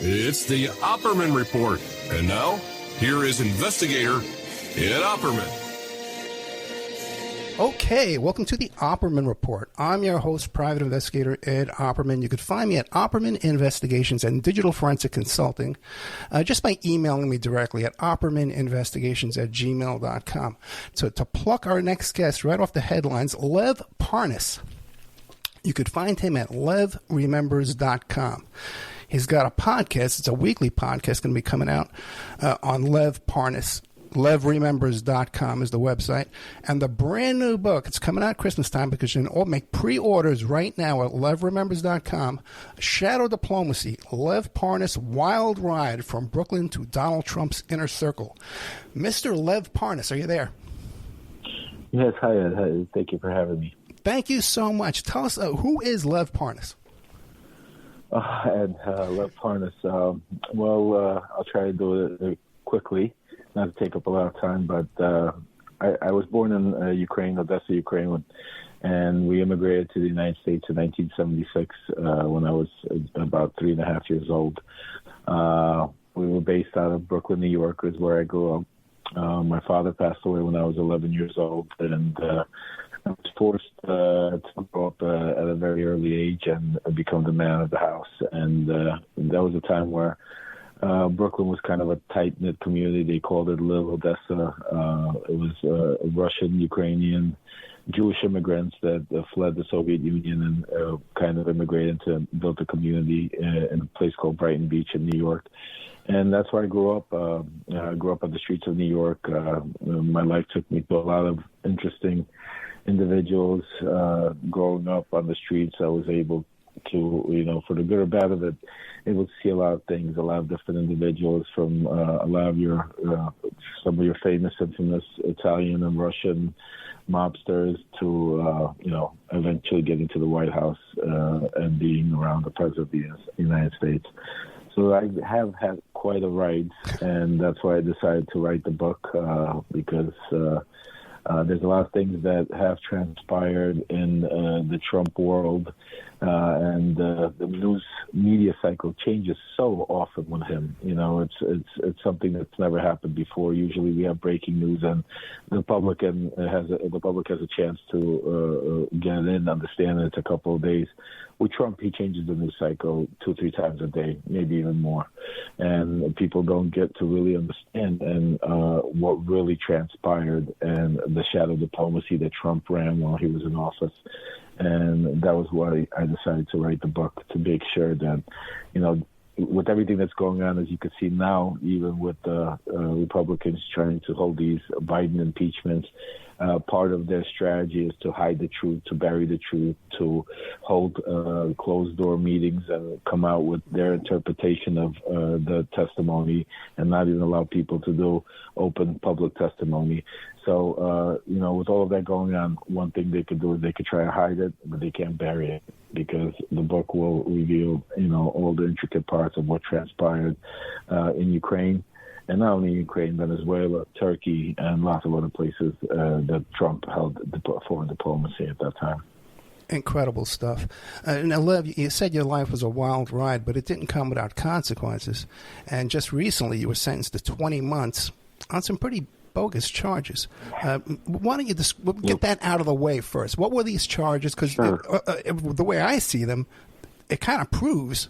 It's the Opperman Report. And now, here is investigator Ed Opperman. Okay, welcome to the Opperman Report. I'm your host, private investigator Ed Opperman. You can find me at Opperman Investigations and Digital Forensic Consulting just by emailing me directly at oppermaninvestigations@gmail.com. So to pluck our next guest right off the headlines, Lev Parnas. You could find him at levremembers.com. He's got a podcast. It's a weekly podcast going to be coming out on Lev Parnas. LevRemembers.com is the website. And the brand new book, it's coming out Christmas time because you can make pre-orders right now at LevRemembers.com. Shadow Diplomacy, Lev Parnas' Wild Ride from Brooklyn to Donald Trump's Inner Circle. Mr. Lev Parnas, are you there? Yes, hi, Ed. Hi. Thank you for having me. Thank you so much. Tell us, who is Lev Parnas? Lev Parnas. I'll try to do it quickly, not to take up a lot of time, but I was born in Ukraine, Odessa, Ukraine, and we immigrated to the United States in 1976 when I was about 3.5 years old. We were based out of Brooklyn, New York, is where I grew up. My father passed away when I was 11 years old, and I was forced to grow up at a very early age and become the man of the house. And that was a time where Brooklyn was kind of a tight-knit community. They called it Little Odessa. It was Russian, Ukrainian, Jewish immigrants that fled the Soviet Union and kind of immigrated to build a community in a place called Brighton Beach in New York. And that's where I grew up. I grew up on the streets of New York. My life took me to a lot of interesting individuals. Growing up on the streets, I was able to, for the good or bad of it, able to see a lot of things, a lot of different individuals, from a lot of your, some of your famous, infamous Italian and Russian mobsters to, eventually getting to the White House and being around the President of the United States. So I have had quite a ride, and that's why I decided to write the book, because there's a lot of things that have transpired in the Trump world, and the news media cycle changes so often with him. It's something that's never happened before. Usually we have breaking news, and the public has a chance to get it in, understand it. It's a couple of days. With Trump, he changes the news cycle 2-3 times a day, maybe even more, and people don't get to really understand what really transpired and the shadow diplomacy that Trump ran while he was in office. And that was why I decided to write the book, to make sure that, with everything that's going on, as you can see now, even with the Republicans trying to hold these Biden impeachments, part of their strategy is to hide the truth, to bury the truth, to hold closed-door meetings and come out with their interpretation of the testimony and not even allow people to do open public testimony. So, with all of that going on, one thing they could do is they could try to hide it, but they can't bury it, because the book will reveal, all the intricate parts of what transpired in Ukraine. And not only Ukraine, Venezuela, Turkey, and lots of other places that Trump held foreign diplomacy at that time. Incredible stuff. Now, Lev, you said your life was a wild ride, but it didn't come without consequences. And just recently, you were sentenced to 20 months on some pretty bogus charges. Why don't you get that out of the way first? What were these charges? Because the way I see them, it kind of proves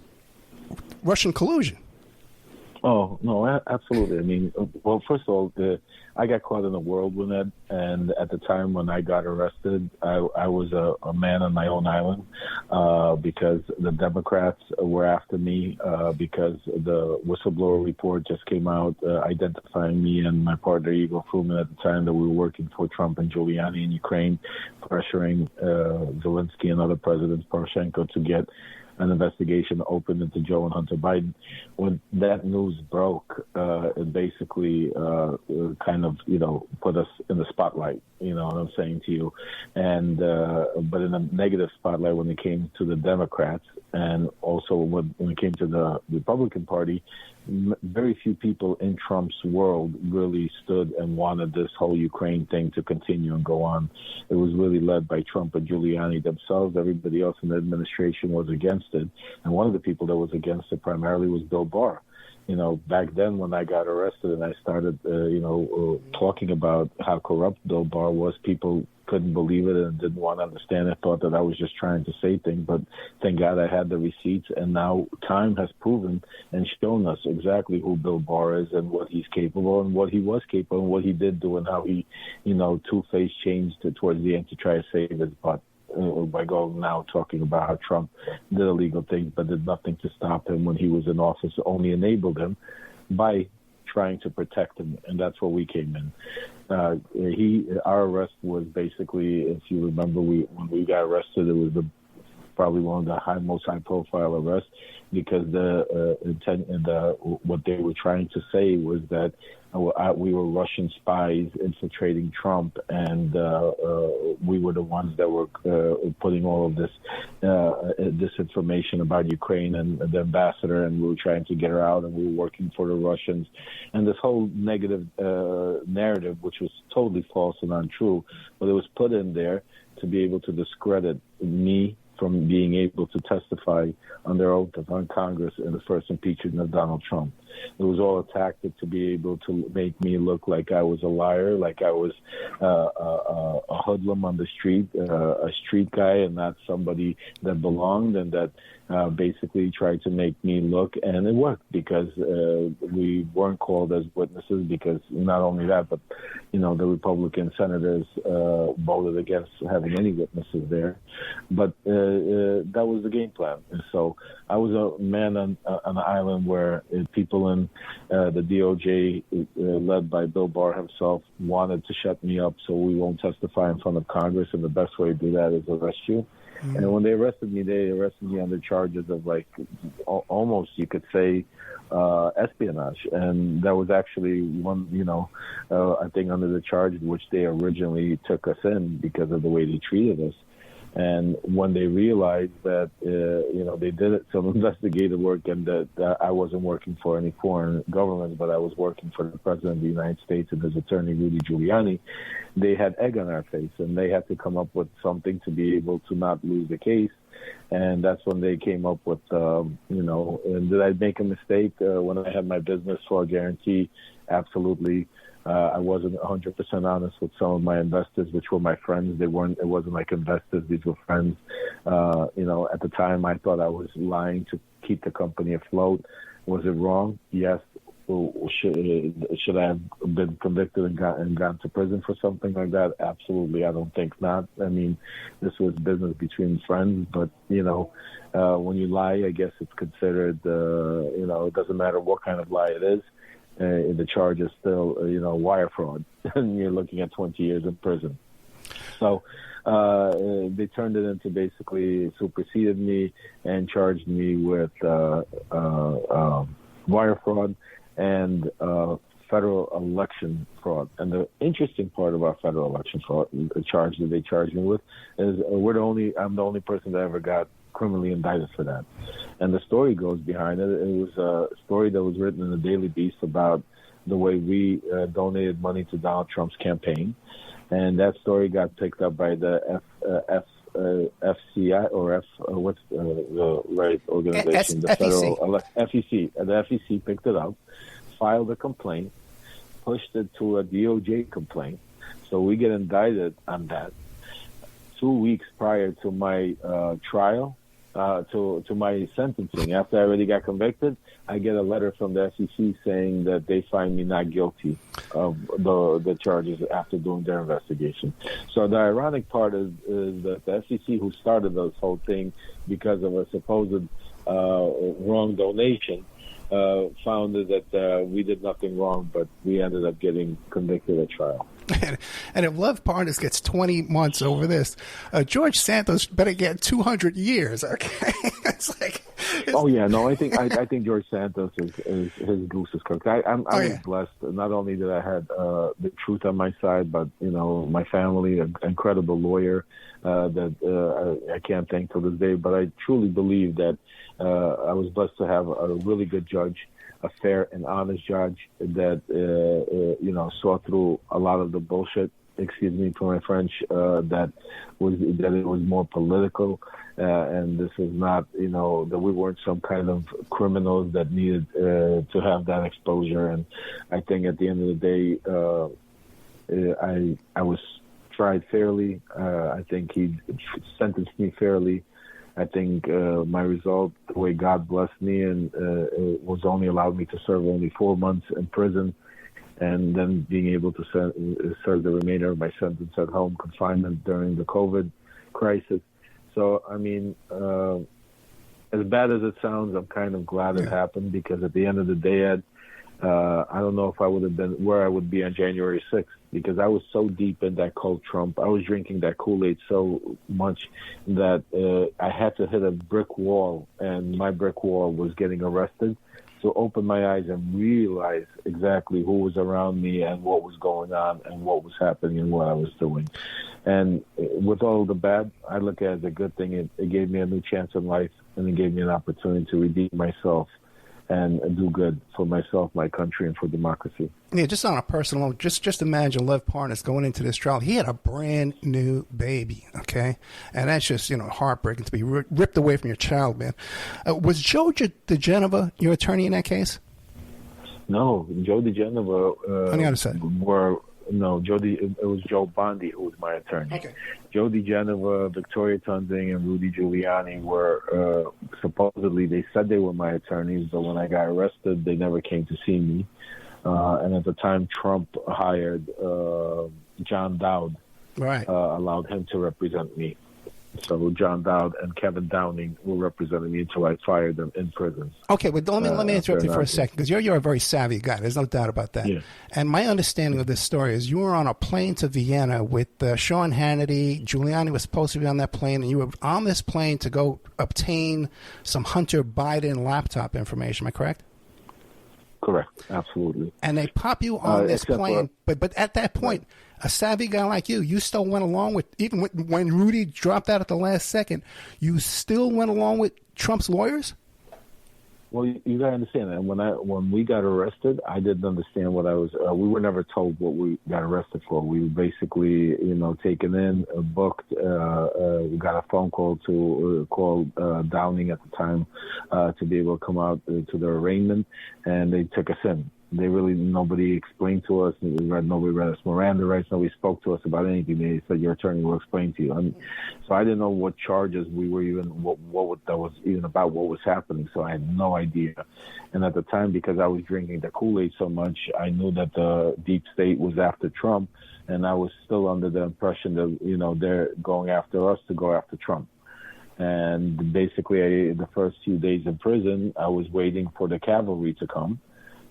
Russian collusion. Oh, no, absolutely. I mean, well, first of all, I got caught in a whirlwind, and at the time when I got arrested, I was a man on my own island because the Democrats were after me because the whistleblower report just came out identifying me and my partner, Igor Fruman, at the time that we were working for Trump and Giuliani in Ukraine, pressuring Zelensky and other presidents, Poroshenko, to get an investigation opened into Joe and Hunter Biden. When that news broke, it basically kind of, put us in the spotlight, what I'm saying to you. And but in a negative spotlight when it came to the Democrats, and also when it came to the Republican Party, very few people in Trump's world really stood and wanted this whole Ukraine thing to continue and go on. It was really led by Trump and Giuliani themselves. Everybody else in the administration was against it. And one of the people that was against it primarily was Bill Barr. Back then when I got arrested and I started, talking about how corrupt Bill Barr was, people couldn't believe it and didn't want to understand it, thought that I was just trying to say things. But thank God I had the receipts, and now time has proven and shown us exactly who Bill Barr is and what he's capable and what he was capable and what he did do and how he, two-faced changed towards the end to try to save his butt. By going now talking about how Trump did illegal things but did nothing to stop him when he was in office, only enabled him by trying to protect him, and that's where we came in. Our arrest was basically, if you remember, when we got arrested, it was probably one of the most high-profile arrests because the intent and what they were trying to say was that we were Russian spies infiltrating Trump, and we were the ones that were putting all of this disinformation about Ukraine and the ambassador, and we were trying to get her out, and we were working for the Russians. And this whole negative narrative, which was totally false and untrue, but it was put in there to be able to discredit me from being able to testify under oath on Congress in the first impeachment of Donald Trump. It was all a tactic to be able to make me look like I was a liar, like I was a hoodlum on the street, a street guy, and not somebody that belonged, and that basically tried to make me look, and it worked because we weren't called as witnesses because not only that, but, the Republican senators voted against having any witnesses there. But that was the game plan. And so I was a man on an island where people in the DOJ, led by Bill Barr himself, wanted to shut me up so we won't testify in front of Congress, and the best way to do that is arrest you. Mm-hmm. And when they arrested me under charges of almost, you could say, espionage. And that was actually one, I think under the charge which they originally took us in because of the way they treated us. And when they realized that, they did some investigative work and that I wasn't working for any foreign government, but I was working for the President of the United States and his attorney, Rudy Giuliani, they had egg on our face, and they had to come up with something to be able to not lose the case. And that's when they came up with, and did I make a mistake when I had my business for a guarantee? Absolutely. I wasn't 100% honest with some of my investors, which were my friends. It wasn't like investors. These were friends. At the time, I thought I was lying to keep the company afloat. Was it wrong? Yes. Should I have been convicted and gone to prison for something like that? Absolutely. I don't think not. I mean, this was business between friends, but, when you lie, I guess it's considered, it doesn't matter what kind of lie it is. The charge is still, wire fraud, and you're looking at 20 years in prison. So they turned it into basically superseded me and charged me with wire fraud and federal election fraud. And the interesting part about federal election fraud, the charge that they charged me with, is I'm the only person that ever got criminally indicted for that. And the story goes behind it. It was a story that was written in the Daily Beast about the way we donated money to Donald Trump's campaign. And that story got picked up by the FCI, or what's the right organization? The federal FEC. The FEC picked it up, filed a complaint, pushed it to a DOJ complaint. So we get indicted on that 2 weeks prior to my trial. To my sentencing. After I already got convicted, I get a letter from the SEC saying that they find me not guilty of the charges after doing their investigation. So the ironic part is that the SEC, who started this whole thing because of a supposed wrong donation, found that we did nothing wrong, but we ended up getting convicted at trial. And if Lev Parnas gets 20 months over this, George Santos better get 200 years. Okay, I think George Santos is his goose is cooked. I'm blessed. Not only that I had the truth on my side, but my family, an incredible lawyer, that I can't thank till this day. But I truly believe that I was blessed to have a really good judge, a fair and honest judge that saw through a lot of the bullshit. Excuse me for my French. That it was more political, and this is not, that we weren't some kind of criminals that needed to have that exposure. And I think at the end of the day, I was tried fairly. I think he sentenced me fairly. I think my result, the way God blessed me, and it was only allowed me to serve only 4 months in prison, and then being able to serve the remainder of my sentence at home confinement during the COVID crisis. So, I mean, as bad as it sounds, I'm kind of glad it happened, because at the end of the day, Ed, I don't know if I would have been where I would be on January 6th, because I was so deep in that cult Trump. I was drinking that Kool-Aid so much that I had to hit a brick wall, and my brick wall was getting arrested. So open my eyes and realize exactly who was around me and what was going on and what was happening and what I was doing. And with all the bad, I look at it as a good thing. It gave me a new chance in life, and it gave me an opportunity to redeem myself and do good for myself, my country, and for democracy. Yeah, just on a personal note, just imagine Lev Parnas going into this trial. He had a brand new baby, okay? And that's just, heartbreaking to be ripped away from your child, man. Was Joe DeGenova your attorney in that case? No, Joe DeGenova on the other side. It was Joe Bondi who was my attorney. Okay. Joe DeGenova, Victoria Tunzing, and Rudy Giuliani were supposedly, they said they were my attorneys, but when I got arrested, they never came to see me. And at the time, Trump hired John Dowd, right? Allowed him to represent me. So John Dowd and Kevin Downing were representing me until I fired them in prison. Okay, but let me interrupt you for a second, because you're a very savvy guy. There's no doubt about that. Yeah. And my understanding of this story is you were on a plane to Vienna with Sean Hannity. Giuliani was supposed to be on that plane, and you were on this plane to go obtain some Hunter Biden laptop information. Am I correct? Correct, absolutely. And they pop you on this plane, but at that point, a savvy guy like you still went along with, even when Rudy dropped out at the last second, you still went along with Trump's lawyers? Well, you got to understand that when we got arrested, I didn't understand what I was. We were never told what we got arrested for. We were basically, taken in, booked. We got a phone call to call Downing at the time to be able to come out to the arraignment, and they took us in. Nobody explained to us. Nobody read us Miranda rights. Nobody spoke to us about anything. They said your attorney will explain to you. So I didn't know what charges we were even, what that was even about, what was happening. So I had no idea. And at the time, because I was drinking the Kool-Aid so much, I knew that the deep state was after Trump, and I was still under the impression that they're going after us to go after Trump. And basically, the first few days in prison, I was waiting for the cavalry to come.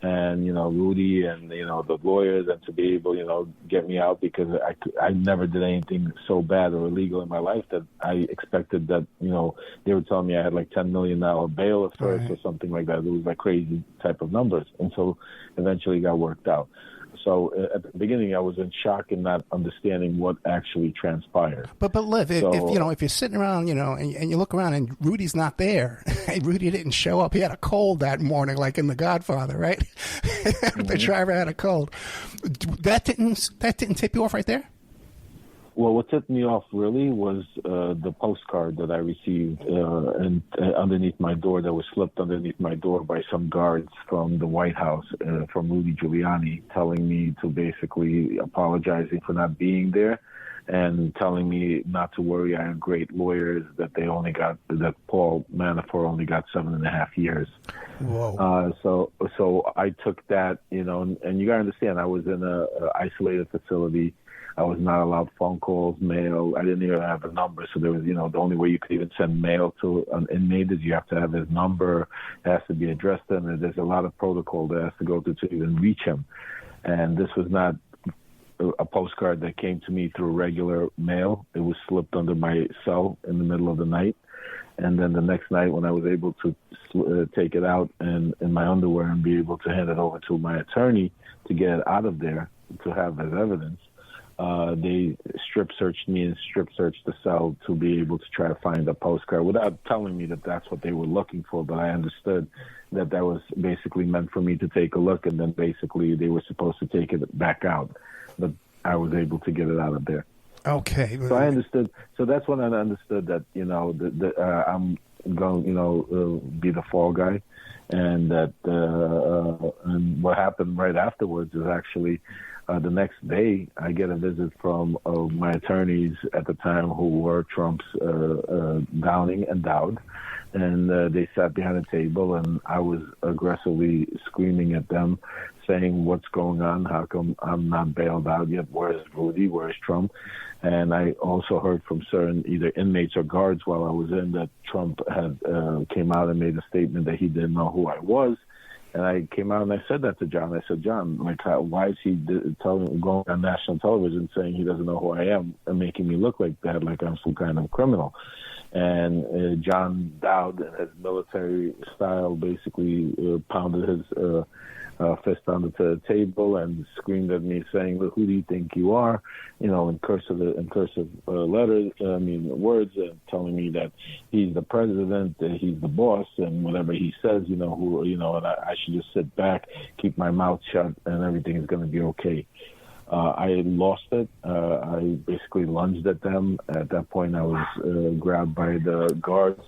And, Rudy and, the lawyers, and to be able, get me out, because I never did anything so bad or illegal in my life that I expected that, they were telling me I had like $10 million bail at first, right, or something like that. It was like crazy type of numbers. And so eventually got worked out. So at the beginning, I was in shock and not understanding what actually transpired. But Lev, if you're sitting around, and you look around and Rudy's not there, Rudy didn't show up. He had a cold that morning, like in The Godfather, right? Mm-hmm. The driver had a cold. That didn't tip you off right there? Well, what tipped me off really was the postcard that I received and underneath my door, that was slipped underneath my door by some guards from the White House, from Rudy Giuliani, telling me to basically apologizing for not being there and telling me not to worry. I have great lawyers, that that Paul Manafort only got 7.5 years. Whoa. So I took that, and you got to understand, I was in a isolated facility. I was not allowed phone calls, mail. I didn't even have a number. So there was, the only way you could even send mail to an inmate is you have to have his number. It has to be addressed to him. And there's a lot of protocol that has to go through to even reach him. And this was not a postcard that came to me through regular mail. It was slipped under my cell in the middle of the night. And then the next night, when I was able to take it out in my underwear and be able to hand it over to my attorney to get it out of there to have as evidence, they strip searched me and strip searched the cell to be able to try to find a postcard without telling me that that's what they were looking for. But I understood that was basically meant for me to take a look, and then basically they were supposed to take it back out. But I was able to get it out of there. Okay. So I understood. So that's when I understood that, I'm going, be the fall guy. And that, and what happened right afterwards is actually the next day I get a visit from my attorneys at the time, who were Trump's Downing and Dowd. And they sat behind a table, and I was aggressively screaming at them, saying, "What's going on? How come I'm not bailed out yet? Where's Rudy? Where's Trump?" And I also heard from certain either inmates or guards while I was in that Trump had came out and made a statement that he didn't know who I was. And I came out and I said that to John. I said, "John, why is he going on national television saying he doesn't know who I am and making me look like that, like I'm some kind of criminal?" And John Dowd, in his military style, basically pounded his fist onto the table and screamed at me, saying, "Look, who do you think you are?" In cursive letters, words, telling me that he's the president, that he's the boss, and whatever he says, and I should just sit back, keep my mouth shut, and everything is going to be okay. I lost it. I basically lunged at them. At that point, I was grabbed by the guards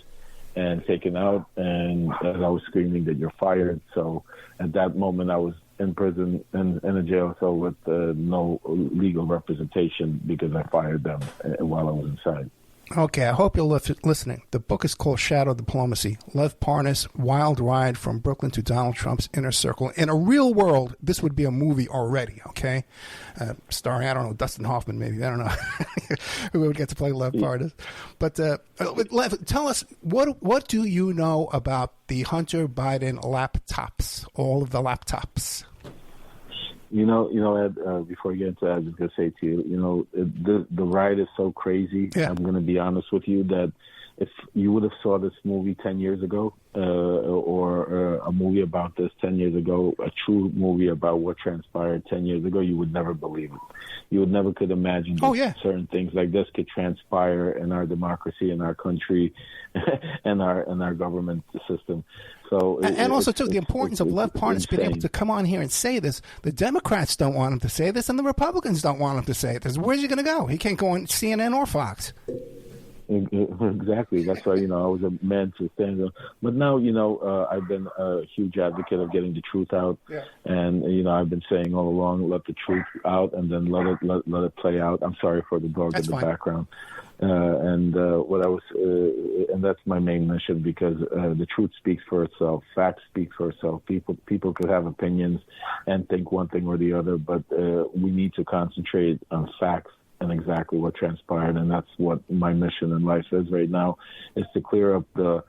and taken out, and as I was screaming that you're fired. So at that moment, I was in prison, in a jail cell with no legal representation because I fired them while I was inside. Okay, I hope you're listening. The book is called Shadow Diplomacy. Lev Parnas, Wild Ride from Brooklyn to Donald Trump's Inner Circle. In a real world, this would be a movie already, okay? Starring, I don't know, Dustin Hoffman maybe. I don't know who would get to play Lev Parnas. But Lev, tell us, what do you know about the Hunter Biden laptops, all of the laptops? Ed, before you get into that, I was just going to say to you, the ride is so crazy. Yeah. I'm going to be honest with you that if you would have saw this movie 10 years ago or a movie about this 10 years ago, a true movie about what transpired 10 years ago, you would never believe it. You would never could imagine that certain things like this could transpire in our democracy, in our country, and our government system. So and also, too, the importance of Lev Parnas being able to come on here and say this. The Democrats don't want him to say this, and the Republicans don't want him to say this. Where's he going to go? He can't go on CNN or Fox. Exactly. That's why, I was a man to stand up. But now, I've been a huge advocate of getting the truth out. Yeah. And, I've been saying all along, let the truth out and then let it play out. I'm sorry for the dog in the background. And that's my main mission, because the truth speaks for itself. Facts speak for itself. People could have opinions and think one thing or the other, but we need to concentrate on facts and exactly what transpired. And that's what my mission in life is right now, is to clear up the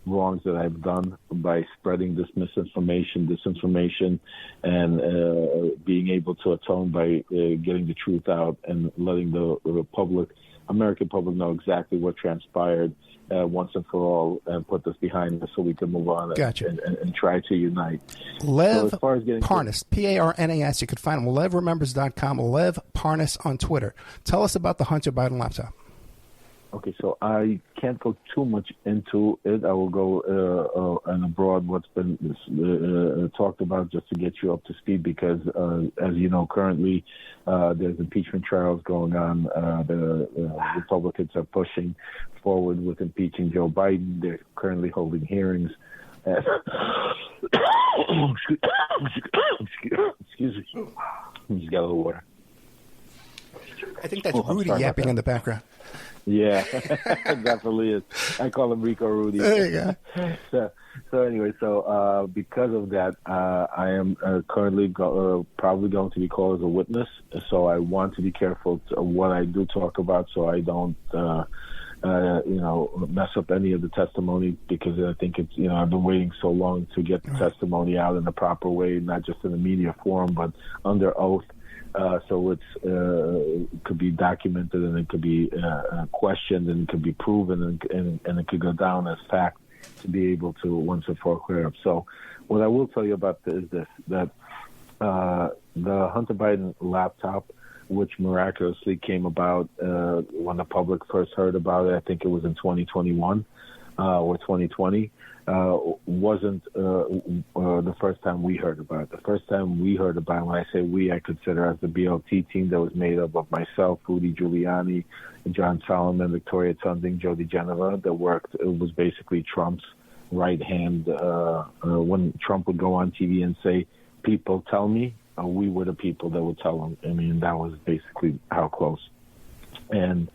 wrongs that I've done by spreading this disinformation, and being able to atone by getting the truth out and letting the American public know exactly what transpired once and for all, and put this behind us so we can move on. Gotcha. and try to unite. Lev Parnas, Parnas. You can find him, LevRemembers.com, Lev Parnas on Twitter. Tell us about the Hunter Biden laptop. Okay, so I can't go too much into it. I will go and abroad what's been talked about, just to get you up to speed, because as you know, currently there's impeachment trials going on. The Republicans are pushing forward with impeaching Joe Biden. They're currently holding hearings. Excuse me. Just got a little water. I think that's Rudy yapping in the background. Yeah, it definitely is. I call him Rico Rudy. There you go. So anyway, because of that, I am currently probably going to be called as a witness. So I want to be careful of what I do talk about, so I don't, mess up any of the testimony, because I think it's, I've been waiting so long to get the testimony out in the proper way, not just in the media forum, but under oath. So it's could be documented, and it could be questioned, and it could be proven, and it could go down as fact, to be able to once and for all clear up. So what I will tell you about is this, that the Hunter Biden laptop which miraculously came about when the public first heard about it. I think it was in 2021 or 2020. Wasn't the first time we heard about it. The first time we heard about it, when I say we, I consider as the BLT team that was made up of myself, Rudy Giuliani, John Solomon, Victoria Tunding, Jody Genova, that worked. It was basically Trump's right hand. When Trump would go on TV and say, "People tell me," we were the people that would tell him. I mean, that was basically how close. And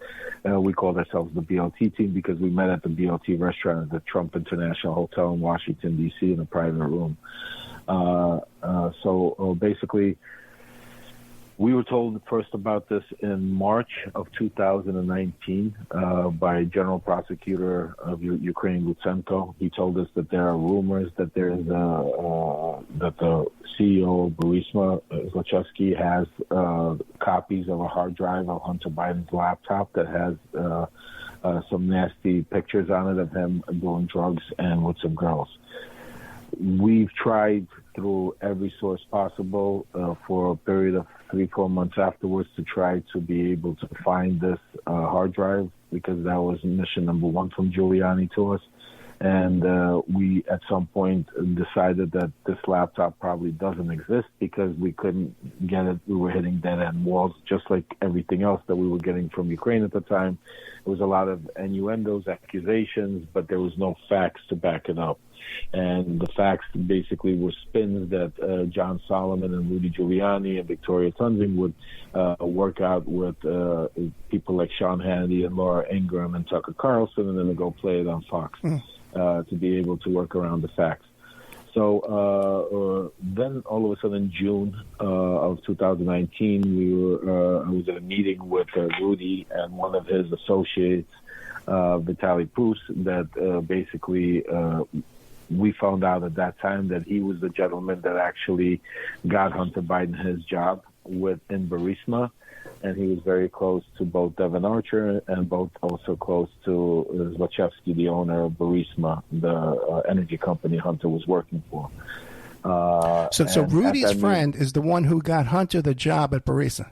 we called ourselves the BLT team because we met at the BLT restaurant at the Trump International Hotel in Washington, D.C. in a private room. So basically, we were told first about this in March of 2019 by General Prosecutor of Ukraine, Lutsenko. He told us that there are rumors that there is that the CEO of Burisma, Zlochevsky, has copies of a hard drive of Hunter Biden's laptop that has some nasty pictures on it of him doing drugs and with some girls. We've tried through every source possible for a period of 3-4 months afterwards to try to be able to find this hard drive, because that was mission number one from Giuliani to us. And we, at some point, decided that this laptop probably doesn't exist because we couldn't get it. We were hitting dead-end walls, just like everything else that we were getting from Ukraine at the time. It was a lot of innuendos, accusations, but there was no facts to back it up. And the facts basically were spins that John Solomon and Rudy Giuliani and Victoria Tunding would work out with people like Sean Hannity and Laura Ingraham and Tucker Carlson, and then they go play it on Fox. To be able to work around the facts. So then all of a sudden, June of 2019, I was at a meeting with Rudy and one of his associates, Vitaly Prus, that basically we found out at that time that he was the gentleman that actually got Hunter Biden his job in Burisma. And he was very close to both Devon Archer and both also close to Zlochevsky, the owner of Burisma, the energy company Hunter was working for. So Rudy's friend is the one who got Hunter the job at Burisma.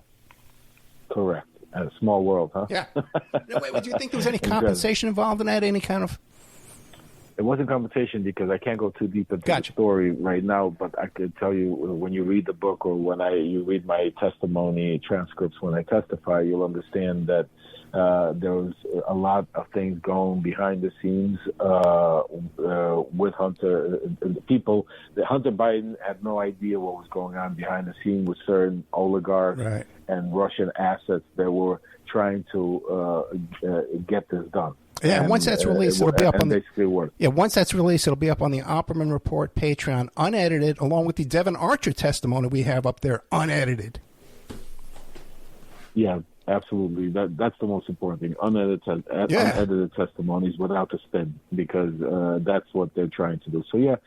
Correct. A small world, huh? Yeah. No, wait, do you think there was any compensation involved in that? Any kind of... It wasn't compensation because I can't go too deep into the story right now, but I could tell you when you read the book or when you read my testimony transcripts when I testify, you'll understand that there was a lot of things going behind the scenes with Hunter. Hunter Biden had no idea what was going on behind the scenes with certain oligarchs and Russian assets that were trying to get this done. Yeah, and once that's released, it'll be up on the. Yeah, once that's released, it'll be up on the Opperman Report Patreon, unedited, along with the Devon Archer testimony we have up there, unedited. Yeah, absolutely. That's the most important thing. Unedited testimonies without the spin, because that's what they're trying to do. So yeah,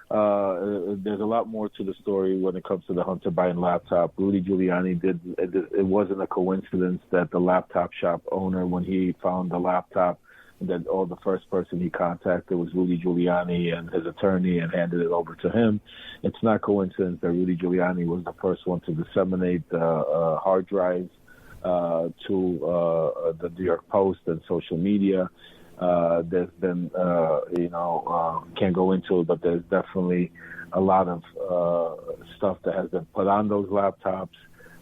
there's a lot more to the story when it comes to the Hunter Biden laptop. Rudy Giuliani did. It wasn't a coincidence that the laptop shop owner, when he found the laptop, the first person he contacted was Rudy Giuliani and his attorney and handed it over to him. It's not coincidence that Rudy Giuliani was the first one to disseminate hard drives to the New York Post and social media. There's been, can't go into it, but there's definitely a lot of stuff that has been put on those laptops,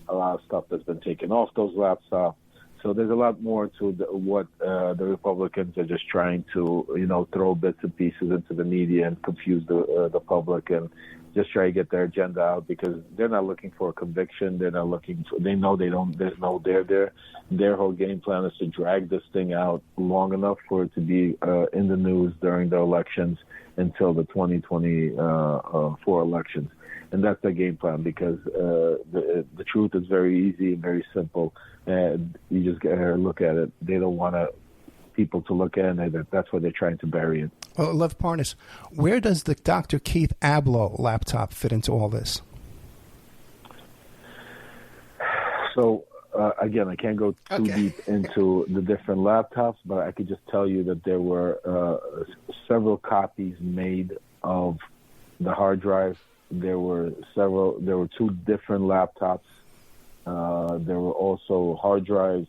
a lot of stuff that's been taken off those laptops. So there's a lot more to what the Republicans are just trying to, throw bits and pieces into the media and confuse the public and just try to get their agenda out, because they're not looking for a conviction. They're not looking for, they know they don't, there's no dare there. Their whole game plan is to drag this thing out long enough for it to be in the news during the elections until the 2024 elections. And that's their game plan, because the truth is very easy and very simple. And you just gotta look at it. They don't want people to look at it. That's why they're trying to bury it. Well, Lev Parnas, where does the Dr. Keith Abloh laptop fit into all this? So, again, I can't go too deep into the different laptops, but I could just tell you that there were several copies made of the hard drive. There were two different laptops There were also hard drives.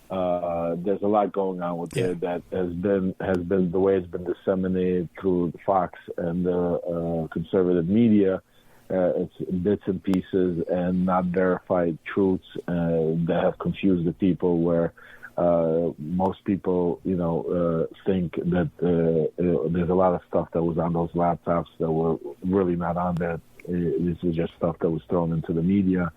There's a lot going on with it that has been the way it's been disseminated through Fox and the conservative media. It's bits and pieces and not verified truths that have confused the people. Where most people, think that there's a lot of stuff that was on those laptops that were really not on there. This was just stuff that was thrown into the media.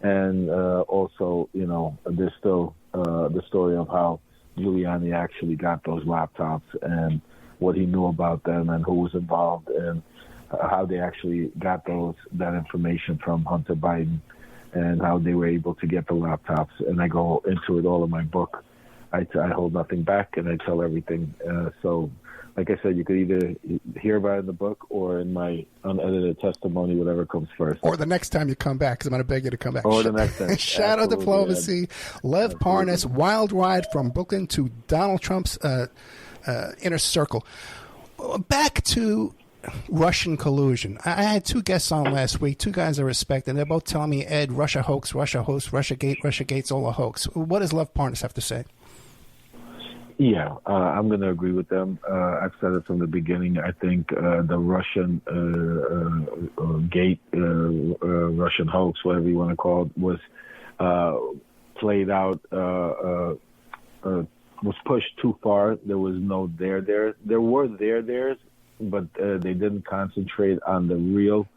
And also, there's still the story of how Giuliani actually got those laptops and what he knew about them and who was involved and how they actually got that information from Hunter Biden and how they were able to get the laptops. And I go into it all in my book. I hold nothing back and I tell everything. So, like I said, you could either hear about it in the book or in my unedited testimony, whatever comes first. Or the next time you come back, because I'm going to beg you to come back. Or the next time. Shadow Diplomacy, Lev Parnas, Wild Ride from Brooklyn to Donald Trump's inner circle. Back to Russian collusion. I had two guests on last week, two guys I respect, and they're both telling me, Ed, Russia hoax, Russia hoax, Russia gate's all a hoax. What does Lev Parnas have to say? Yeah, I'm going to agree with them. I've said it from the beginning. I think the Russian Russian hoax, whatever you want to call it, was played out, was pushed too far. There was no there. There were theirs, but they didn't concentrate on the real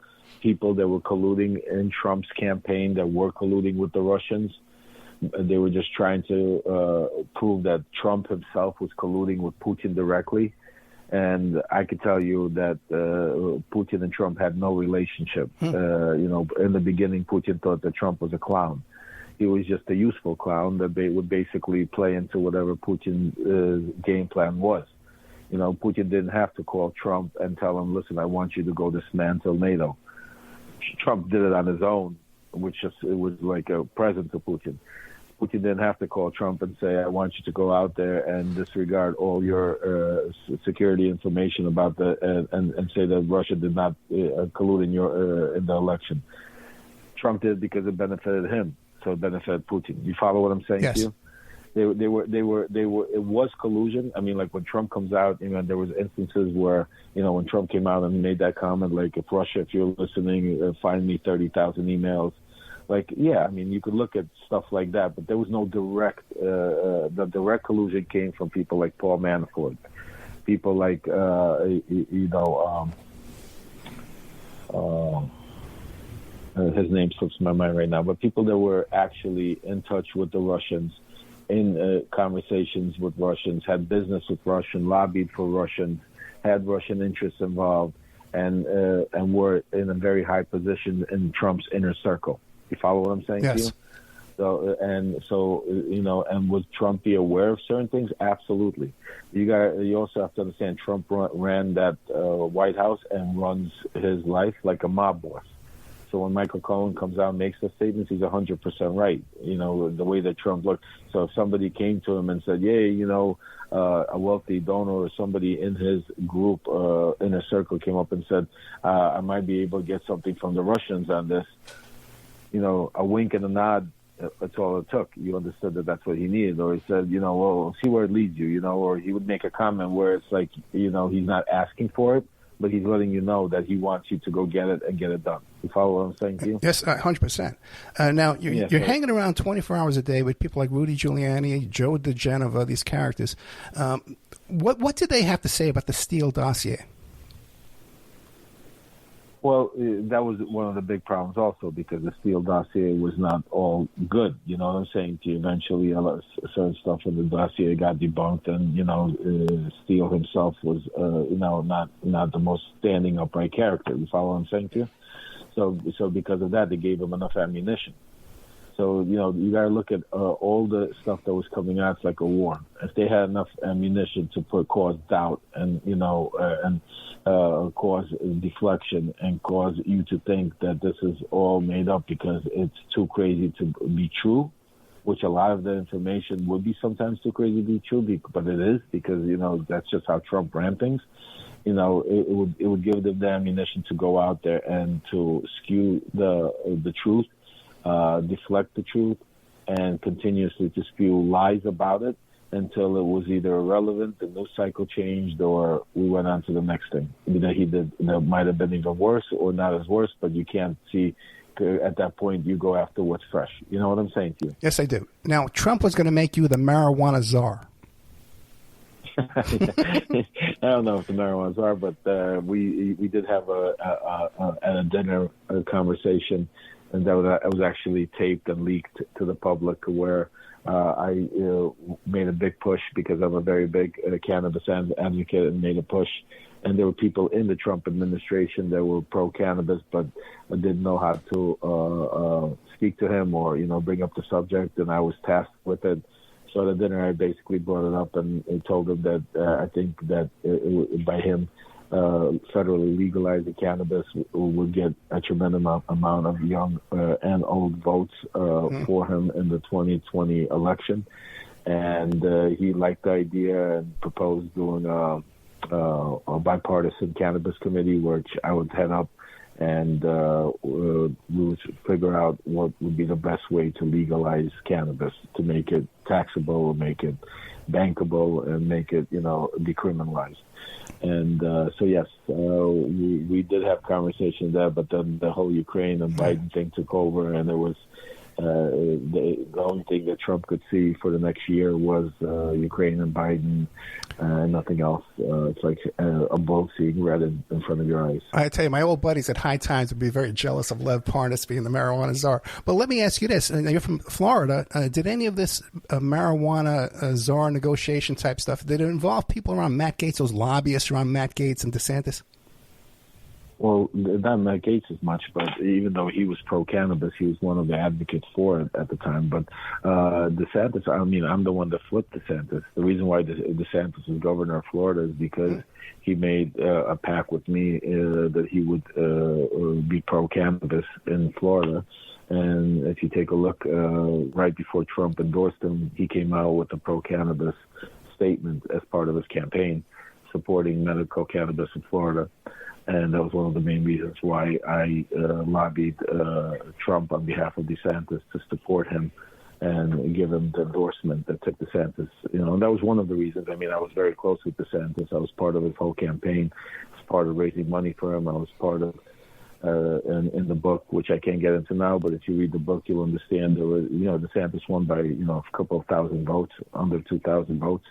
people that were colluding in Trump's campaign, that were colluding with the Russians. They were just trying to prove that Trump himself was colluding with Putin directly. And I could tell you that Putin and Trump had no relationship. In the beginning, Putin thought that Trump was a clown. He was just a useful clown that they would basically play into whatever Putin's game plan was. Putin didn't have to call Trump and tell him, listen, I want you to go dismantle NATO. Trump did it on his own, which it was like a present to Putin. Putin didn't have to call Trump and say, I want you to go out there and disregard all your security information about and say that Russia did not collude in the election. Trump did because it benefited him, so it benefited Putin. You follow what I'm saying Yes. to you? They were. It was collusion. I mean, like when Trump comes out, there was instances where, when Trump came out and made that comment, like, if Russia, if you're listening, find me 30,000 emails. Like, yeah, you could look at stuff like that, but there was no direct. The direct collusion came from people like Paul Manafort, people like his name slips my mind right now, but people that were actually in touch with the Russians, in conversations with Russians, had business with Russians, lobbied for Russians, had Russian interests involved, and were in a very high position in Trump's inner circle. You follow what I'm saying to you? And would Trump be aware of certain things? Absolutely. You also have to understand Trump ran that White House and runs his life like a mob boss. So when Michael Cohen comes out and makes the statements, he's 100% right. The way that Trump looked. So if somebody came to him and said, a wealthy donor or somebody in his group, inner circle, came up and said, I might be able to get something from the Russians on this, a wink and a nod, that's all it took. You understood that that's what he needed. Or he said, well, see where it leads you, or he would make a comment where it's like, he's not asking for it, but he's letting you know that he wants you to go get it and get it done. You follow what I'm saying to you? Yes, 100%. Now, you're hanging around 24 hours a day with people like Rudy Giuliani, Joe DeGenova, these characters. What did they have to say about the Steele dossier? Well, that was one of the big problems also, because the Steele dossier was not all good. You know what I'm saying to you? Eventually, certain stuff in the dossier got debunked, and, Steele himself was, not the most standing upright character. You follow what I'm saying to you? So because of that, they gave him enough ammunition. So, you got to look at all the stuff that was coming out. It's like a war. If they had enough ammunition to cause doubt and cause deflection and cause you to think that this is all made up because it's too crazy to be true, which a lot of the information would be sometimes too crazy to be true, but it is, because, that's just how Trump ran things. It would give them the ammunition to go out there and to skew the truth. deflect the truth and continuously to spew lies about it until it was either irrelevant, the news cycle changed, or we went on to the next thing. That might have been even worse or not as worse, but you can't see. At that point, you go after what's fresh. You know what I'm saying to you? Yes, I do. Now, Trump was going to make you the marijuana czar. I don't know if the marijuana czar, but we did have a dinner conversation, and that was actually taped and leaked to the public, where I made a big push because I'm a very big cannabis advocate, and made a push. And there were people in the Trump administration that were pro-cannabis, but didn't know how to speak to him or, bring up the subject, and I was tasked with it. So at the dinner, I basically brought it up and told him that I think that by him federally legalizing cannabis would get a tremendous amount of young and old votes for him in the 2020 election. And he liked the idea and proposed doing a bipartisan cannabis committee, which I would head up, and we would figure out what would be the best way to legalize cannabis, to make it taxable, make it bankable, and make it, decriminalized. And so, yes, we did have conversations there, but then the whole Ukraine and Biden thing took over, and it was the only thing that Trump could see for the next year was Ukraine and Biden, nothing else. It's like a bull seeing red in front of your eyes. I tell you, my old buddies at High Times would be very jealous of Lev Parnas being the marijuana czar. But let me ask you this. You're from Florida. Did any of this marijuana czar negotiation type stuff, did it involve people around Matt Gaetz, those lobbyists around Matt Gaetz and DeSantis? Well, not Matt Gaetz as much, but even though he was pro-cannabis, he was one of the advocates for it at the time. But DeSantis, I'm the one that flipped DeSantis. The reason why DeSantis is governor of Florida is because he made a pact with me that he would be pro-cannabis in Florida. And if you take a look, right before Trump endorsed him, he came out with a pro-cannabis statement as part of his campaign, supporting medical cannabis in Florida. And that was one of the main reasons why I lobbied Trump on behalf of DeSantis to support him and give him the endorsement that took DeSantis. And that was one of the reasons. I was very close with DeSantis. I was part of his whole campaign. I was part of raising money for him. I was part of, in the book, which I can't get into now, but if you read the book, you'll understand there was, DeSantis won by, a couple of thousand votes, under 2,000 votes.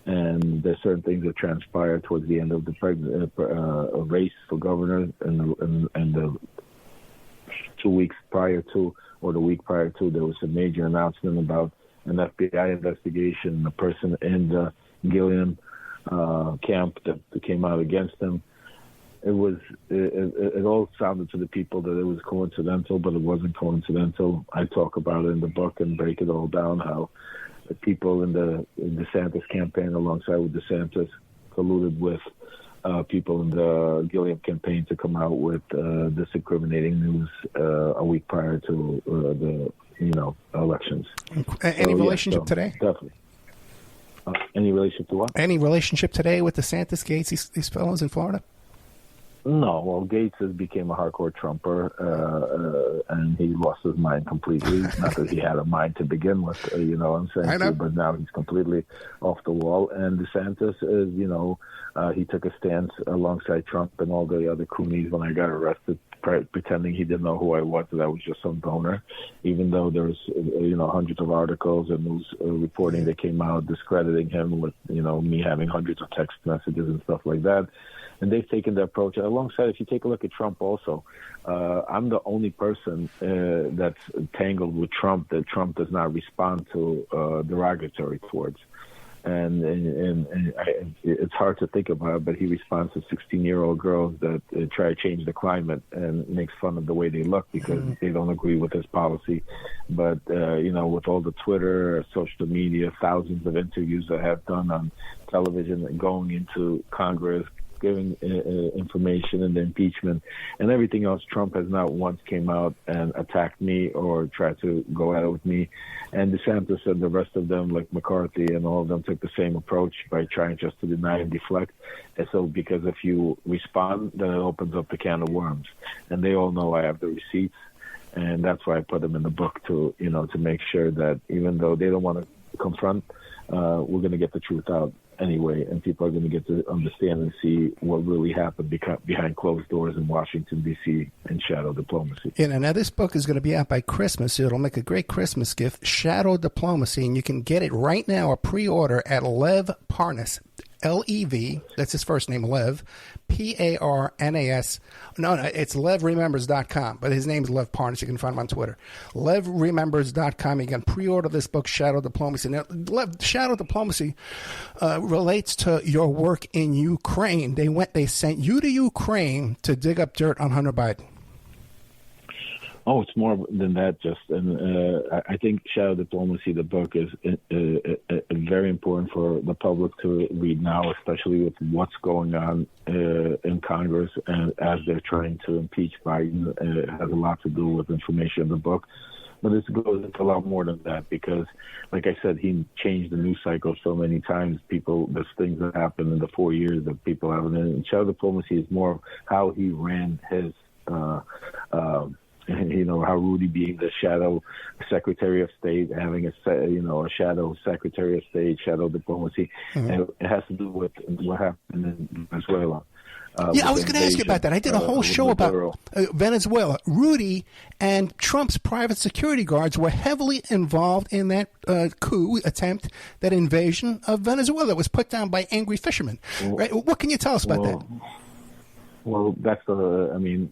And there's certain things that transpired towards the end of the race for governor, and the 2 weeks prior to, or the week prior to, there was a major announcement about an FBI investigation, a person in the Gilliam camp that came out against him. It all sounded to the people that it was coincidental, but it wasn't coincidental. I talk about it in the book and break it all down, how the people in the DeSantis campaign, alongside with DeSantis, colluded with people in the Gilliam campaign to come out with this incriminating news a week prior to the elections. Any relationship today? Definitely. Any relationship to what? Any relationship today with DeSantis, Gaetz, these fellows in Florida? No, well, Gaetz has became a hardcore Trumper, and he lost his mind completely. Not that he had a mind to begin with, you know what I'm saying? I know. But now he's completely off the wall. And DeSantis is, he took a stance alongside Trump and all the other coonies when I got arrested, pretending he didn't know who I was, that I was just some donor, even though there's, hundreds of articles and news reporting that came out discrediting him with, me having hundreds of text messages and stuff like that. And they've taken the approach. Alongside, if you take a look at Trump also, I'm the only person that's tangled with Trump that Trump does not respond to derogatory towards. And it's hard to think about, but he responds to 16-year-old girls that try to change the climate and makes fun of the way they look because they don't agree with his policy. But, with all the Twitter, social media, thousands of interviews I have done on television and going into Congress, giving information and the impeachment and everything else, Trump has not once came out and attacked me or tried to go at it with me. And DeSantis and the rest of them, like McCarthy and all of them, took the same approach by trying just to deny and deflect. And so because if you respond, then it opens up the can of worms. And they all know I have the receipts. And that's why I put them in the book to make sure that even though they don't want to confront, we're going to get the truth out anyway, and people are going to get to understand and see what really happened behind closed doors in Washington, D.C. and shadow diplomacy. Yeah, now this book is going to be out by Christmas, so it'll make a great Christmas gift, Shadow Diplomacy, and you can get it right now, a pre-order at Lev Parnas, L-E-V, that's his first name, Lev, P-A-R-N-A-S. No, it's LevRemembers.com, but his name is Lev Parnas. You can find him on Twitter. LevRemembers.com. You can pre-order this book, Shadow Diplomacy. Now, Shadow Diplomacy relates to your work in Ukraine. They sent you to Ukraine to dig up dirt on Hunter Biden. Oh, it's more than that. I think Shadow Diplomacy, the book, is very important for the public to read now, especially with what's going on in Congress and as they're trying to impeach Biden. It has a lot to do with information in the book. But it goes into a lot more than that because, like I said, he changed the news cycle so many times. There's things that happened in the 4 years that people haven't. And Shadow Diplomacy is more how he ran his how Rudy being the shadow Secretary of State, having a shadow Secretary of State, shadow diplomacy, and it has to do with what happened in Venezuela. I was going to ask you about that. I did a whole show about Venezuela. Rudy and Trump's private security guards were heavily involved in that coup attempt, that invasion of Venezuela that was put down by angry fishermen. Right? What can you tell us about that? Well, that's when you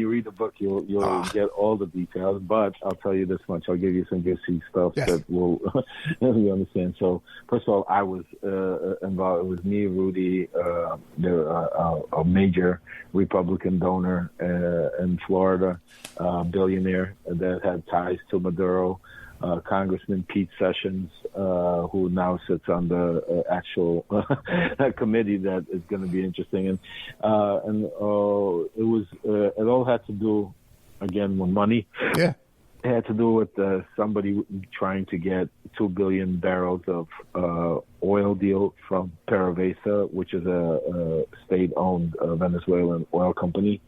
read the book, you'll get all the details. But I'll tell you this much: I'll give you some juicy stuff that will you understand. So, first of all, I was involved. It was me, Rudy, a major Republican donor in Florida, billionaire that had ties to Maduro. Congressman Pete Sessions, who now sits on the actual committee that is going to be interesting, and it all had to do again with money. Yeah, it had to do with somebody trying to get 2 billion barrels of oil deal from PDVSA, which is a state-owned Venezuelan oil company.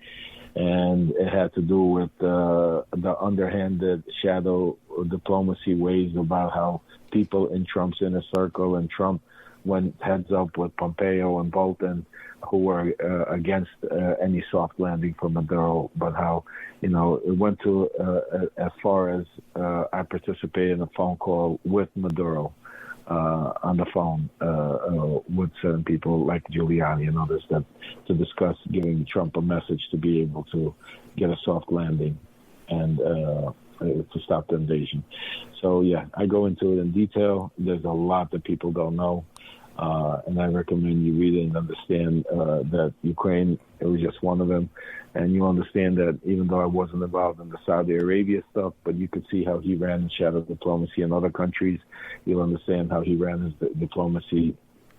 And it had to do with the underhanded shadow diplomacy ways about how people in Trump's inner circle, and Trump went heads up with Pompeo and Bolton, who were against any soft landing for Maduro, but how, it went to as far as I participated in a phone call with Maduro on the phone with certain people like Giuliani and others to discuss giving Trump a message to be able to get a soft landing and to stop the invasion. So, yeah, I go into it in detail. There's a lot that people don't know, and I recommend you read it and understand that Ukraine, it was just one of them. And you understand that even though I wasn't involved in the Saudi Arabia stuff, but you could see how he ran shadow diplomacy in other countries. You'll understand how he ran his diplomacy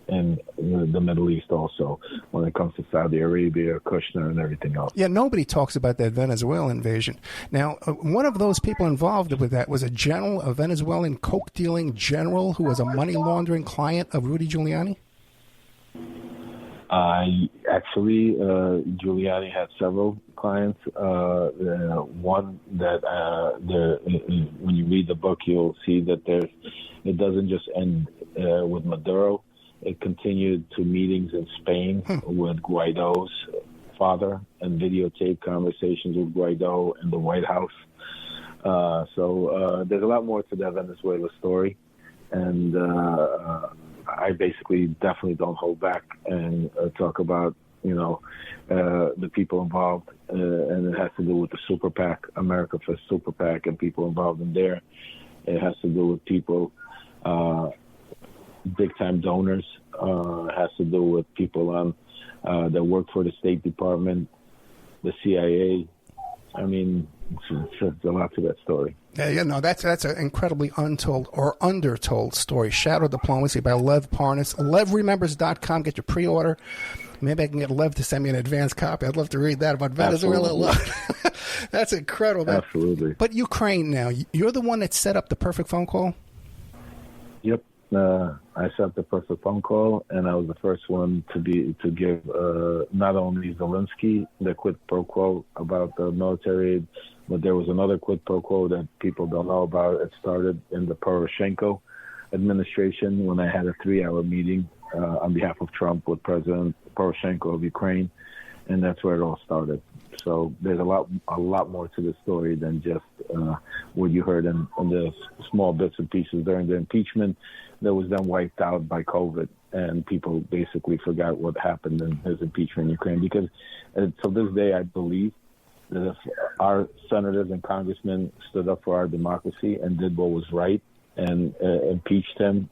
in the Middle East also when it comes to Saudi Arabia, Kushner, and everything else. Yeah, nobody talks about that Venezuela invasion. Now, one of those people involved with that was a Venezuelan coke-dealing general who was a money laundering client of Rudy Giuliani? Giuliani had several clients. One that when you read the book, you'll see that it doesn't just end with Maduro. It continued to meetings in Spain with Guaido's father and videotape conversations with Guaido in the White House. So there's a lot more to that Venezuela story, and I basically definitely don't hold back and talk about, the people involved, and it has to do with the Super PAC, America First Super PAC, and people involved in there. It has to do with people, big-time donors. It has to do with people that work for the State Department, the CIA. I mean, it's a lot to that story. That's an incredibly untold or undertold story. Shadow Diplomacy by Lev Parnas. LevRemembers.com. Get your pre-order. Maybe I can get Lev to send me an advance copy. I'd love to read that about Venezuela alone. That's incredible. Absolutely. But Ukraine now, you're the one that set up the perfect phone call? Yep. I set up the perfect phone call, and I was the first one to give not only Zelensky the quid pro quo about the military aid, but there was another quid pro quo that people don't know about. It started in the Poroshenko administration when I had a 3-hour meeting on behalf of Trump with President Poroshenko of Ukraine, and that's where it all started. So there's a lot more to the story than just what you heard in the small bits and pieces during the impeachment that was then wiped out by COVID, and people basically forgot what happened in his impeachment in Ukraine. Because to this day, I believe that if our senators and congressmen stood up for our democracy and did what was right and impeached him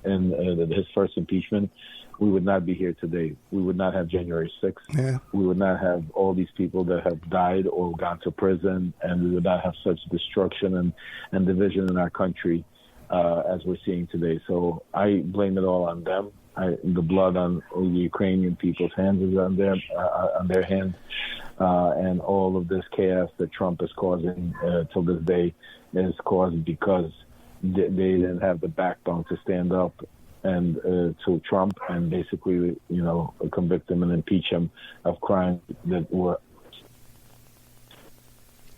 in his first impeachment, we would not be here today. We would not have January 6th. Yeah. We would not have all these people that have died or gone to prison, and we would not have such destruction and division in our country as we're seeing today. So I blame it all on them. The blood on the Ukrainian people's hands is on their hands, and all of this chaos that Trump is causing till this day is caused because they didn't have the backbone to stand up and to Trump and basically, convict him and impeach him of crimes that were.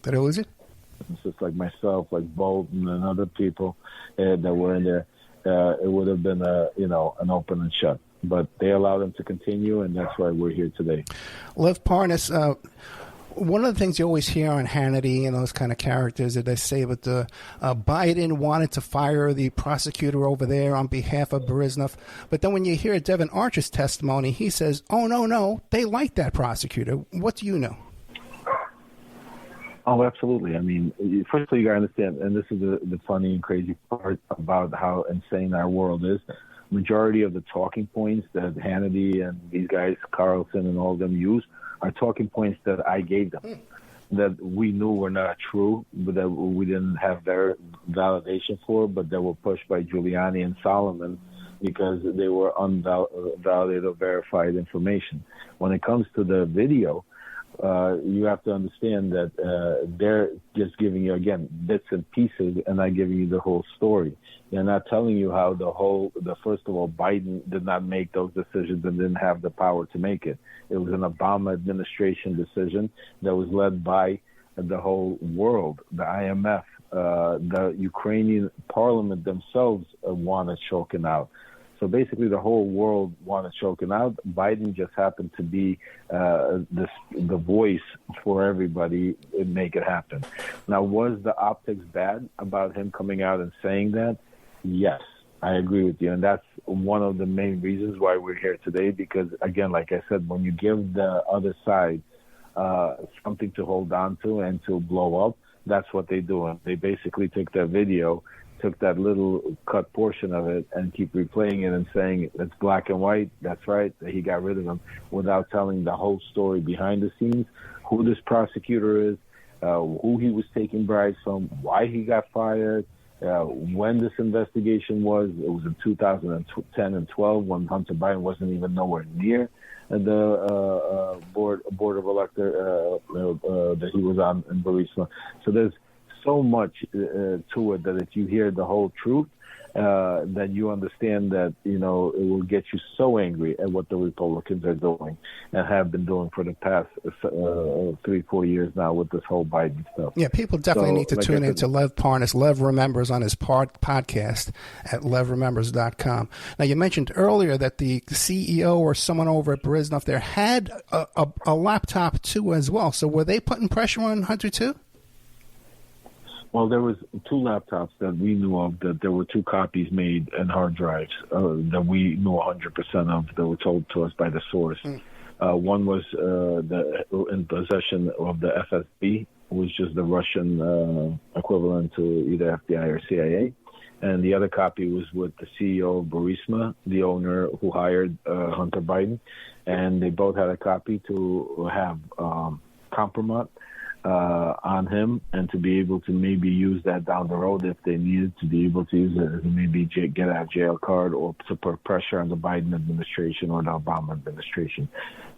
Did I lose it? It's just like myself, like Bolton and other people that were in there. It would have been an open and shut, but they allowed him to continue, and that's why we're here today. Lev Parnas, one of the things you always hear on Hannity and those kind of characters that they say that Biden wanted to fire the prosecutor over there on behalf of Burisma. But then when you hear Devin Archer's testimony, he says, oh, no, they like that prosecutor. What do you know? Oh, absolutely. I mean, first of all, you got to understand, and this is the funny and crazy part about how insane our world is. Majority of the talking points that Hannity and these guys, Carlson and all of them use, are talking points that I gave them, that we knew were not true, but that we didn't have their validation for, but that were pushed by Giuliani and Solomon because they were unvalidated or verified information. When it comes to the video, you have to understand that they're just giving you, again, bits and pieces and not giving you the whole story. They're not telling you how first of all, Biden did not make those decisions and didn't have the power to make it. It was an Obama administration decision that was led by the whole world, the IMF, the Ukrainian parliament themselves wanted choking out. So basically the whole world wanted choking out. Biden just happened to be the voice for everybody and make it happen. Now, was the optics bad about him coming out and saying that? Yes, I agree with you. And that's one of the main reasons why we're here today, because, again, like I said, when you give the other side something to hold on to and to blow up, that's what they do. And they basically take that video, took that little cut portion of it and keep replaying it and saying it's black and white, that's right, that he got rid of him, without telling the whole story behind the scenes, who this prosecutor is, who he was taking bribes from, why he got fired, when this investigation was. It was in 2010 and 12 when Hunter Biden wasn't even nowhere near the board of elector that he was on in Burisma. So there's so much to it that if you hear the whole truth, then you understand that, it will get you so angry at what the Republicans are doing and have been doing for the past 3-4 years now with this whole Biden stuff. Yeah, people definitely need to tune into Lev Parnas. Lev Remembers on his podcast at levremembers.com. Now, you mentioned earlier that the CEO or someone over at Burisma there had a laptop too as well. So were they putting pressure on Hunter too? Well, there was 2 laptops that we knew of, that there were 2 copies made and hard drives that we knew 100% of, that were told to us by the source. One was in possession of the FSB, which is the Russian equivalent to either FBI or CIA. And the other copy was with the CEO of Burisma, the owner who hired Hunter Biden. And they both had a copy to have compromise on him, and to be able to maybe use that down the road if they needed to be able to use it as maybe get out of jail card, or to put pressure on the Biden administration or the Obama administration.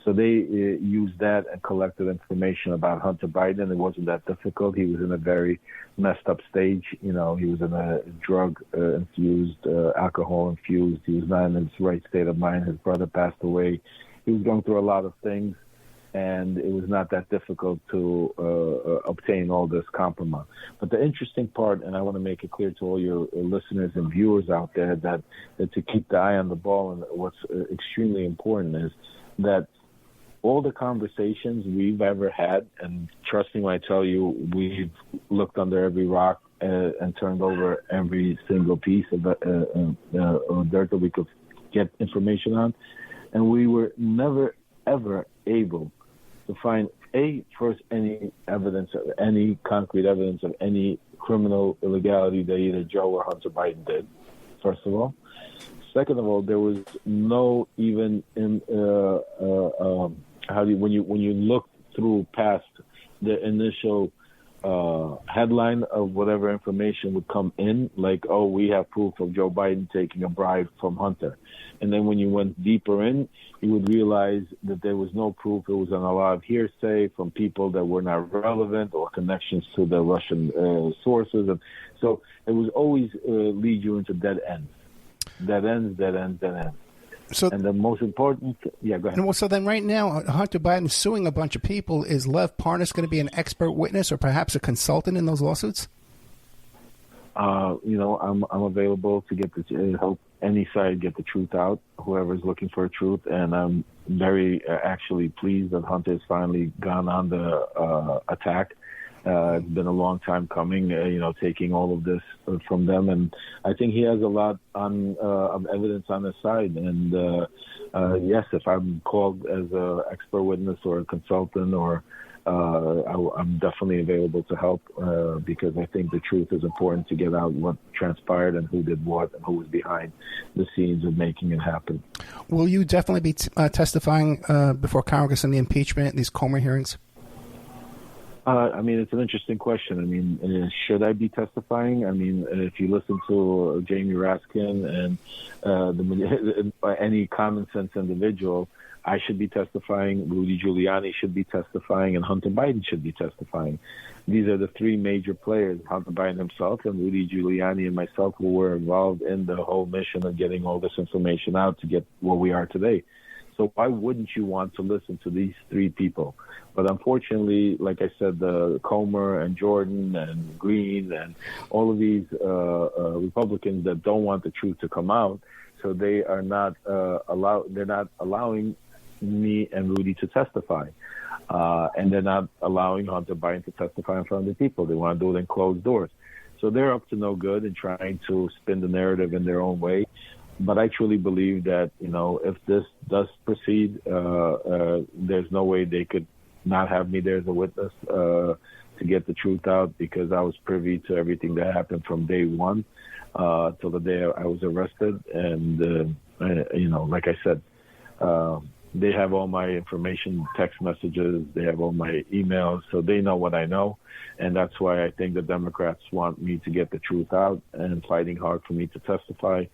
So they used that and collected information about Hunter Biden. It wasn't that difficult. He was in a very messed up stage. He was in a drug-infused, alcohol-infused. He was not in his right state of mind. His brother passed away. He was going through a lot of things, and it was not that difficult to obtain all this compromise. But the interesting part, and I want to make it clear to all your listeners and viewers out there, that to keep the eye on the ball, and what's extremely important is that all the conversations we've ever had, and trust me when I tell you, we've looked under every rock and turned over every single piece of dirt that we could get information on, and we were never, ever able to find, first, any evidence, of any concrete evidence of any criminal illegality that either Joe or Hunter Biden did, first of all. Second of all, there was no even when you look through past the initial headline of whatever information would come in, like, oh, we have proof of Joe Biden taking a bribe from Hunter. And then when you went deeper in, you would realize that there was no proof. It was on a lot of hearsay from people that were not relevant or connections to the Russian sources. And so it was always lead you into dead ends. Dead ends. So, and the most important, go ahead. Well, so then right now, Hunter Biden is suing a bunch of people. Is Lev Parnas going to be an expert witness or perhaps a consultant in those lawsuits? I'm available to help any side get the truth out, whoever's looking for truth. And I'm very actually pleased that Hunter has finally gone on the attack. It's been a long time coming, taking all of this from them. And I think he has a lot of evidence on his side. And, yes, if I'm called as an expert witness or a consultant, or I'm definitely available to help because I think the truth is important to get out what transpired and who did what and who was behind the scenes of making it happen. Will you definitely be testifying before Congress in the impeachment, these Comer hearings? It's an interesting question. Should I be testifying? If you listen to Jamie Raskin and any common sense individual, I should be testifying, Rudy Giuliani should be testifying, and Hunter Biden should be testifying. These are the three major players, Hunter Biden himself and Rudy Giuliani and myself, who were involved in the whole mission of getting all this information out to get where we are today. So why wouldn't you want to listen to these three people? But unfortunately, like I said, the Comer and Jordan and Green and all of these Republicans that don't want the truth to come out, so they are not they're not allowing me and Rudy to testify. And they're not allowing Hunter Biden to testify in front of the people. They want to do it in closed doors. So they're up to no good in trying to spin the narrative in their own way. But I truly believe that, if this does proceed, there's no way they could not have me there as a witness to get the truth out, because I was privy to everything that happened from day one till the day I was arrested. And, like I said, they have all my information, text messages, they have all my emails, so they know what I know. And that's why I think the Democrats want me to get the truth out and fighting hard for me to testify.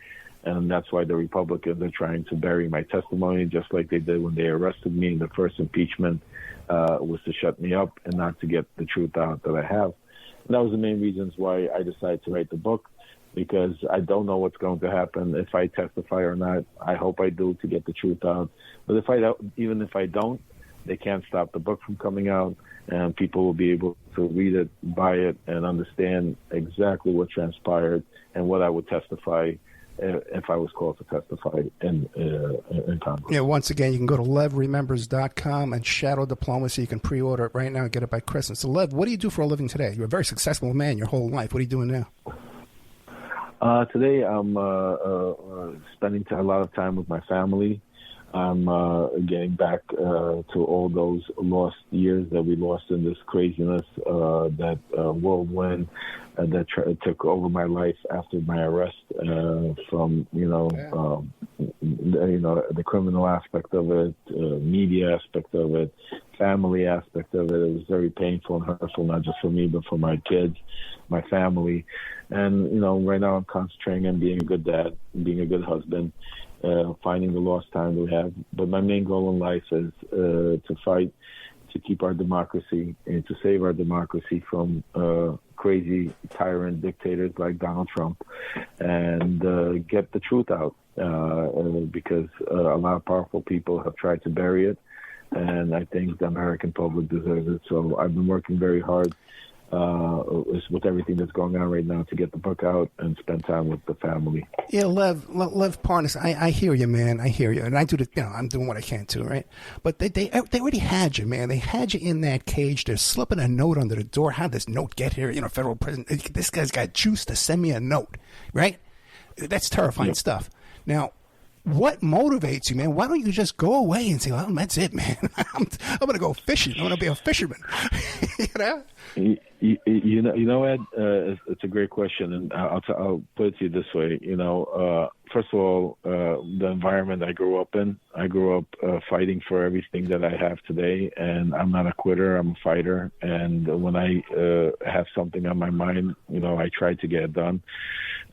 And that's why the Republicans are trying to bury my testimony, just like they did when they arrested me in the first impeachment, was to shut me up and not to get the truth out that I have. And that was the main reasons why I decided to write the book, because I don't know what's going to happen if I testify or not. I hope I do to get the truth out. But even if I don't, they can't stop the book from coming out, and people will be able to read it, buy it, and understand exactly what transpired and what I would testify if I was called to testify in Congress. Yeah, once again, you can go to levremembers.com and Shadow Diplomacy. You can pre-order it right now and get it by Christmas. So, Lev, what do you do for a living today? You're a very successful man your whole life. What are you doing now? Today, I'm spending a lot of time with my family. I'm getting back to all those lost years that we lost in this craziness, that whirlwind that took over my life after my arrest, from the criminal aspect of it, media aspect of it, family aspect of it. It was very painful and hurtful, not just for me, but for my kids, my family. And, right now I'm concentrating on being a good dad, being a good husband, finding the lost time we have. But my main goal in life is to fight to keep our democracy and to save our democracy from crazy tyrant dictators like Donald Trump, and get the truth out, because a lot of powerful people have tried to bury it, and I think the American public deserves it. So I've been working very hard with everything that's going on right now to get the book out and spend time with the family. Yeah, Lev Parnas, I hear you, man. I hear you, and I do the, I'm doing what I can too, right? But they already had you, man. They had you in that cage. They're slipping a note under the door. How'd this note get here? Federal prison. This guy's got juice to send me a note, right? That's terrifying stuff. Now, what motivates you, man? Why don't you just go away and say, "Well, that's it, man. I'm going to go fishing. I'm going to be a fisherman." You know, Ed, it's a great question, and I'll put it to you this way. First of all, the environment I grew up in. I grew up fighting for everything that I have today, and I'm not a quitter. I'm a fighter, and when I have something on my mind, I try to get it done.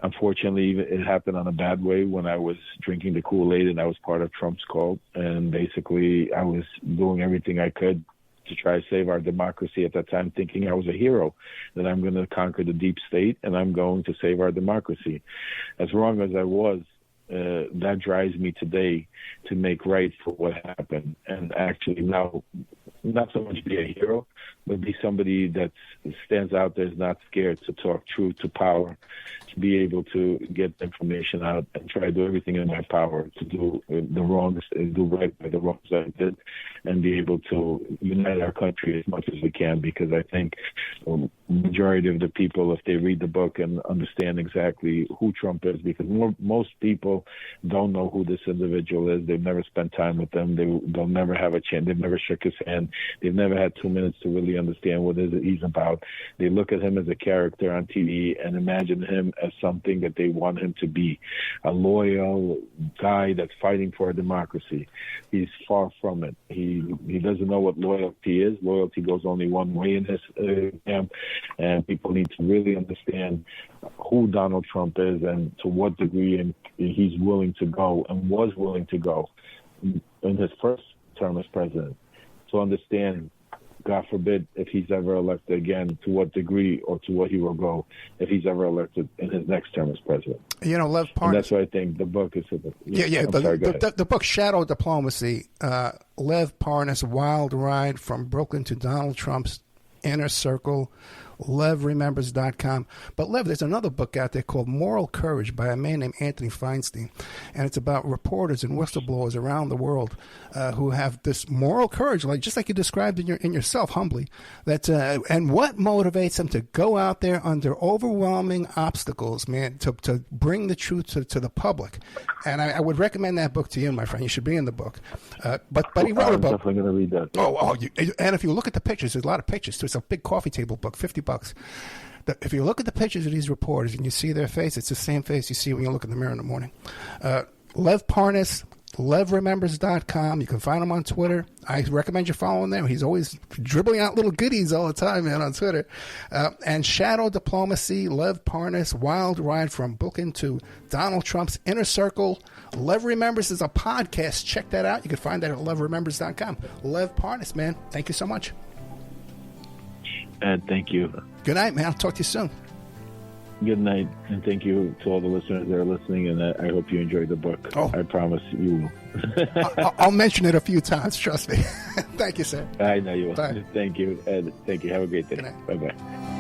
Unfortunately, it happened on a bad way when I was drinking the Kool-Aid and I was part of Trump's cult, and basically I was doing everything I could to try to save our democracy at that time, thinking I was a hero, that I'm going to conquer the deep state and I'm going to save our democracy. As wrong as I was, that drives me today to make right for what happened, and actually now not so much be a hero, but be somebody that stands out there, is not scared to talk truth to power, to be able to get information out and try to do everything in my power to do the wrongs, do right by the wrongs I did, and be able to unite our country as much as we can, because I think the majority of the people, if they read the book and understand exactly who Trump is, because most people don't know who this individual is. They've never spent time with them. They'll never have a chance. They've never shook his hand. They've never had 2 minutes to really understand what it is he's about. They look at him as a character on TV and imagine him as something that they want him to be, a loyal guy that's fighting for a democracy. He's far from it. He doesn't know what loyalty is. Loyalty goes only one way in his camp, and people need to really understand who Donald Trump is and to what degree he's willing to go and was willing to go in his first term as president, to understand, God forbid, if he's ever elected again, to what degree or to what he will go if he's ever elected in his next term as president. Lev Parnas. And that's why I think the book is... The book, Shadow Diplomacy, Lev Parnas' Wild Ride from Brooklyn to Donald Trump's Inner Circle, LevRemembers.com. But Lev, there's another book out there called Moral Courage by a man named Anthony Feinstein, and it's about reporters and whistleblowers around the world who have this moral courage, just like you described in yourself, humbly. And what motivates them to go out there under overwhelming obstacles, man, to bring the truth to the public. And I would recommend that book to you, my friend. You should be in the book. But he wrote a book. I'm definitely going to read that. And if you look at the pictures, there's a lot of pictures. So it's a big coffee table book, $50. If you look at the pictures of these reporters and you see their face, it's the same face you see when you look in the mirror in the morning. Lev Parnas, LevRemembers.com. You can find him on Twitter. I recommend you follow him there. He's always dribbling out little goodies all the time, man, on Twitter. And Shadow Diplomacy, Lev Parnas, Wild Ride from Brooklyn to Donald Trump's Inner Circle. Lev Remembers is a podcast. Check that out. You can find that at LevRemembers.com. Lev Parnas, man, thank you so much. Ed, thank you. Good night, man. I'll talk to you soon. Good night, and thank you to all the listeners that are listening, and I hope you enjoyed the book. I promise you will. I'll mention it a few times, trust me. Thank you, sir. I know you will. Bye. Thank you, Ed. Thank you. Have a great day. Good night. Bye-bye.